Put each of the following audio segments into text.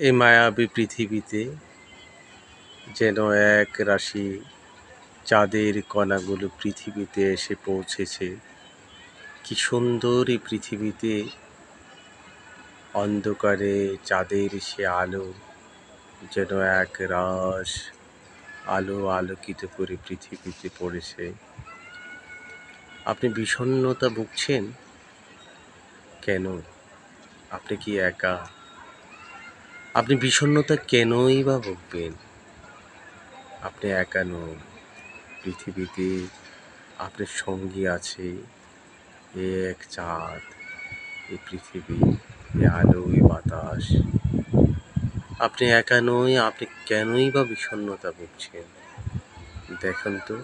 এই মায়াবী পৃথিবীতে যেন এক রাশি চাঁদের কণাগুলো পৃথিবীতে এসে পৌঁছেছে। কি সুন্দর এই পৃথিবীতে অন্ধকারে চাঁদের সে আলো যেন এক রাশ আলো আলোকিত করে পৃথিবীতে পড়েছে। আপনি বিষণ্ণতা ভুগছেন কেন? আপনি কি একা? আপনি বিষণ্ণতা কেনই বা ভুগবেন? আপনি একা নন। পৃথিবীতে আপনার সঙ্গী আছে। এ এক চাঁদ, এ পৃথিবী, এ আলো, এ বাতাস। আপনি একা নই। আপনি কেনই বা বিষণ্ণতা ভুগছেন? দেখুন তো,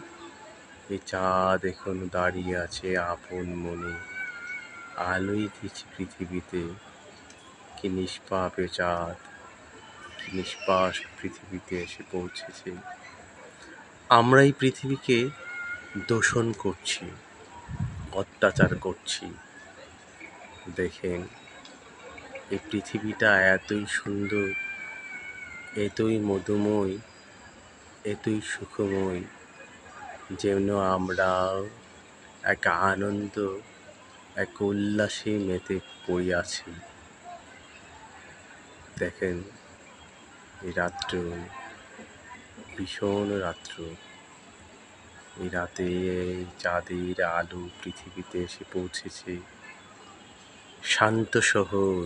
এই চাঁদ এখনো দাঁড়িয়ে আছে আপন মনে। আলোই দিচ্ছে পৃথিবীতে। কি নিষ্পাপ এ চাঁদ, কি নিষ্পাপ পৃথিবীতে এসে পৌঁছেছে। আমরা এই পৃথিবীকে দূষণ করছি, অত্যাচার করছি। দেখেন, এই পৃথিবীটা এতই সুন্দর, এতই মধুময়, এতই সুখময়, যেন আমরা এক আনন্দ, এক উল্লাসে মেতে পড়ে আছি। দেখেন, এই রাত্র, ভীষণ রাত্র, এই রাতে এই চাঁদের আলো পৃথিবীতে এসে পৌঁছেছে। শান্ত শহর,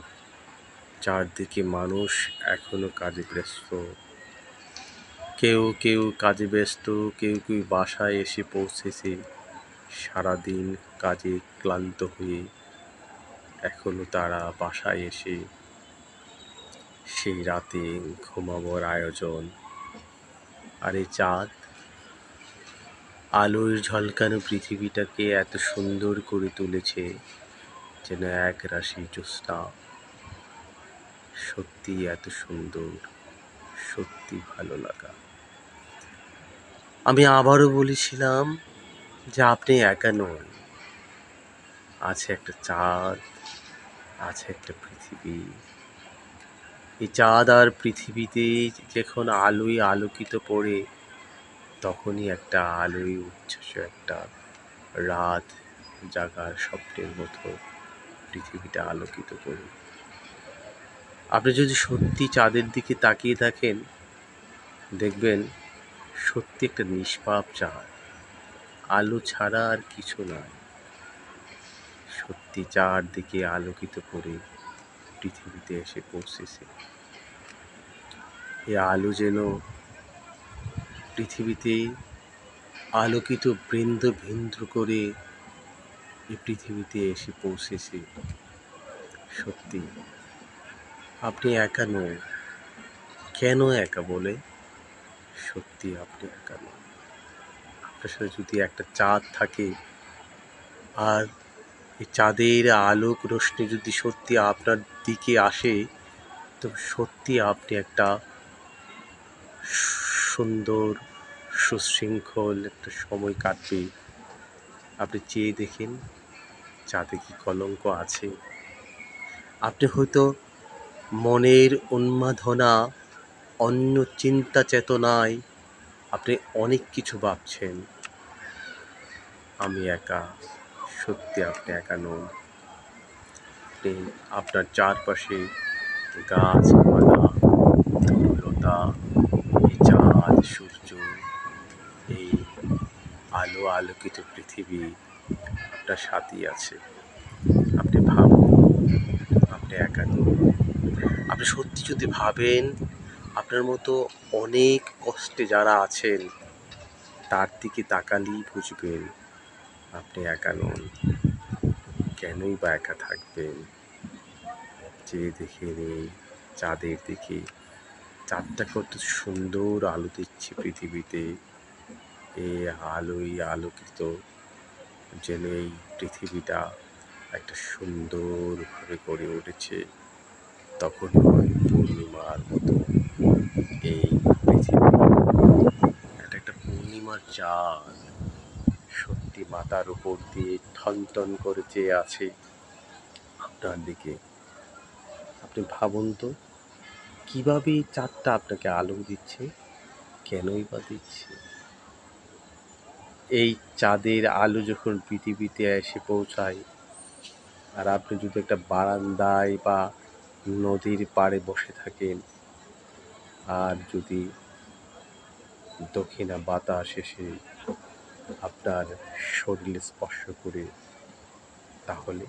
চারদিকে মানুষ এখনো কাজে ব্যস্ত। কেউ কেউ কাজে ব্যস্ত, কেউ কেউ বাসায় এসে পৌঁছেছে সারাদিন কাজে ক্লান্ত হয়ে। এখনো তারা বাসায় এসে সেই রাতে ঘুমাবার আয়োজন। আর এই চাঁদ আলোর ঝলকানো পৃথিবীটাকে এত সুন্দর করে তুলেছে, যেন এক রাশি জ্যোৎস্না। সত্যি এত সুন্দর, সত্যি ভালো লাগা। আমি আবারও বলেছিলাম যে আপনি একা নন। আছে একটা চাঁদ, আছে একটা পৃথিবী। এই চাঁদ আর পৃথিবীতে যখন আলোয় আলোকিত পড়ে, তখনই একটা আলোয় উচ্ছ্বাস, একটা রাত জাগার স্বপ্নের মতো পৃথিবীটা আলোকিত করে। আপনি যদি সত্যি চাঁদের দিকে তাকিয়ে থাকেন, দেখবেন সত্যি একটা নিষ্পাপ চাঁদ, আলো ছাড়া আর কিছু নয়। সত্যি চারদিকে আলোকিত করে পৃথিবীতে এসে পৌঁছেছে। এই আলো যেন পৃথিবীতে আলোকিত বৃন্দ ভিন্দ্র করে এই পৃথিবীতে এসে পৌঁছেছে। সত্যি আপনি একা নন। কেন একা বলে? সত্যি আপনি একা নন। আপনার সাথে যদি একটা চাঁদ থাকে, আর এই চাঁদের আলোক রশ্মি যদি সত্যি আপনার দিকে আসে, তো সত্যি আপনি একটা সুন্দর সুশৃঙ্খল একটা সময় কাটবে। আপনি চেয়ে দেখেন, চাঁদে কি কলঙ্ক আছে? আপনি হয়তো মনের উন্মাদনা, অন্য চিন্তা চেতনায় আপনি অনেক কিছু ভাবছেন। আমি একা। সত্যি আপনি একা নন। আপনি আপনার চারপাশে গাছপালা, তরুলতা, এই চাঁদ, সূর্য, এই আলো আলোকিত পৃথিবী আপনার সাথেই আছে। আপনি ভাবুন, আপনি একা নন। আপনি সত্যি যদি ভাবেন, আপনার মতো অনেক কষ্টে যারা আছেন, তার দিকে তাকালেই বুঝবেন আপনি একা নন। কেনই বা একা থাকবেন? চেয়ে দেখে নেই চাঁদের দিকে। চাঁদটা কত সুন্দর আলো দিচ্ছে পৃথিবীতে। এ আলোয় আলোকিত, যেন এই পৃথিবীটা একটা সুন্দরভাবে গড়ে উঠেছে। তখন হয় পূর্ণিমার মতো এই পৃথিবী। এটা একটা পূর্ণিমার চাঁদ, সত্যি মাথার উপর দিয়ে ঠনঠন করে চেয়ে আছে আপনার দিকে। আপনি ভাবুন তো, কিভাবে এই চাঁদটা আপনাকে আলো দিচ্ছে, কেনই বা দিচ্ছে? এই চাঁদের আলো যখন পৃথিবীতে এসে পৌঁছায়, আর আপনি যদি একটা বারান্দায় বা নদীর পাড়ে বসে থাকেন, আর যদি দক্ষিণা বাতাস এসে আপনার শরীরে স্পর্শ করে, তাহলে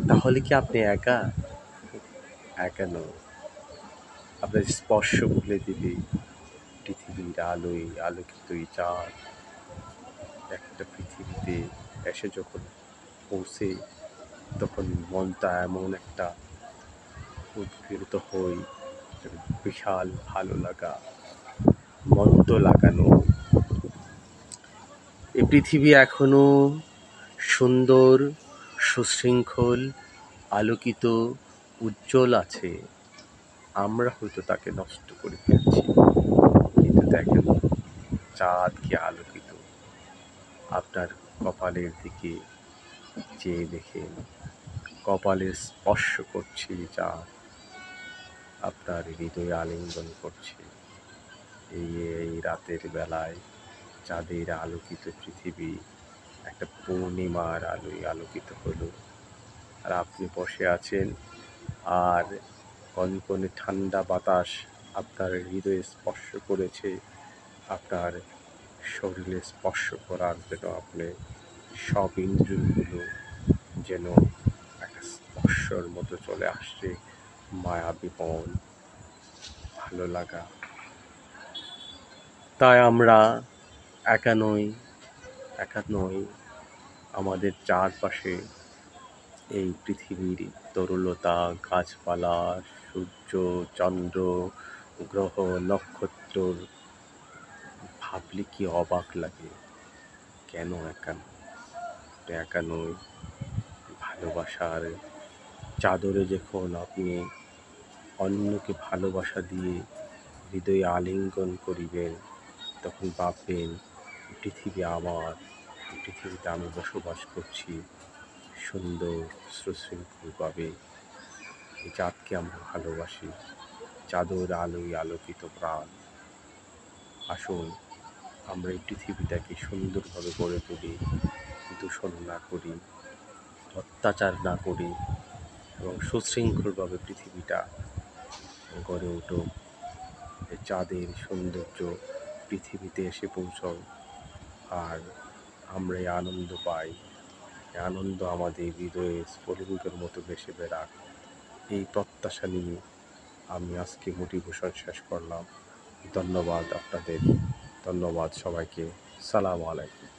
তাহলে কি আপনি একা? একা নন। আপনার স্পর্শ বলে দিবে পৃথিবীর আলোয় আলোকিত এই চাঁদ একটা পৃথিবীতে এসে যখন পৌঁছে, তখন মনটা এমন একটা উদ্গীরিত হই, বিশাল ভালো লাগা, মন্ত্র লাগানো। এই পৃথিবী এখনো সুন্দর, সুশৃঙ্খল, আলোকিত, উজ্জ্বল আছে। আমরা হয়তো তাকে নষ্ট করে ফেলছি। কিন্তু দেখেন, চাঁদ কি আলোকিত। আপনার কপালের দিকে চেয়ে দেখেন, কপালে স্পর্শ করছে চাঁদ, আপনার হৃদয়ে আলিঙ্গন করছে। এই রাতের বেলায় চাঁদের আলোকিত পৃথিবী একটা পূর্ণিমার আলোয় আলোকিত হলো, আর আপনি বসে আছেন, আর কনকনে ঠান্ডা বাতাস আপনার হৃদয়ে স্পর্শ করেছে। আপনার শরীরে স্পর্শ করার জন্য আপনি সব ইন্দ্রিয়গুলো যেন একটা স্পর্শর মতো চলে আসছে। মায়াবী মন, ভালো লাগা। তাই আমরা একা নই, একা নই। আমাদের চারপাশে এই পৃথিবীর তরুলতা, গাছপালা, সূর্য, চন্দ্র, গ্রহ, নক্ষত্র ভাবলে কি অবাক লাগে। কেন একা নই? একা নই। ভালোবাসার চাদরে যখন আপনি অন্যকে ভালোবাসা দিয়ে হৃদয়ে আলিঙ্গন করিবেন, তখন ভাববেন পৃথিবী আমার, পৃথিবীতে আমি বসবাস করছি সুন্দর, সুশৃঙ্খলভাবে। এই চাঁদকে আমরা ভালোবাসি, চাঁদের আলোয় আলোকিত প্রাণ। আসুন, আমরা এই পৃথিবীটাকে সুন্দরভাবে গড়ে তুলি, দূষণ না করি, অত্যাচার না করি, এবং সুশৃঙ্খলভাবে পৃথিবীটা গড়ে উঠুক। এই চাঁদের সৌন্দর্য পৃথিবীতে এসে পৌঁছাও, আর আমরা এই আনন্দ পাই। এই আনন্দ আমাদের হৃদয়ে স্ফুলিঙ্গের মতো ভেসে বেড়াক, এই প্রত্যাশা নিয়ে আমি আজকে মোটিভেশন শেষ করলাম। ধন্যবাদ আপনাদের, ধন্যবাদ সবাইকে। সালাম আলাইকুম।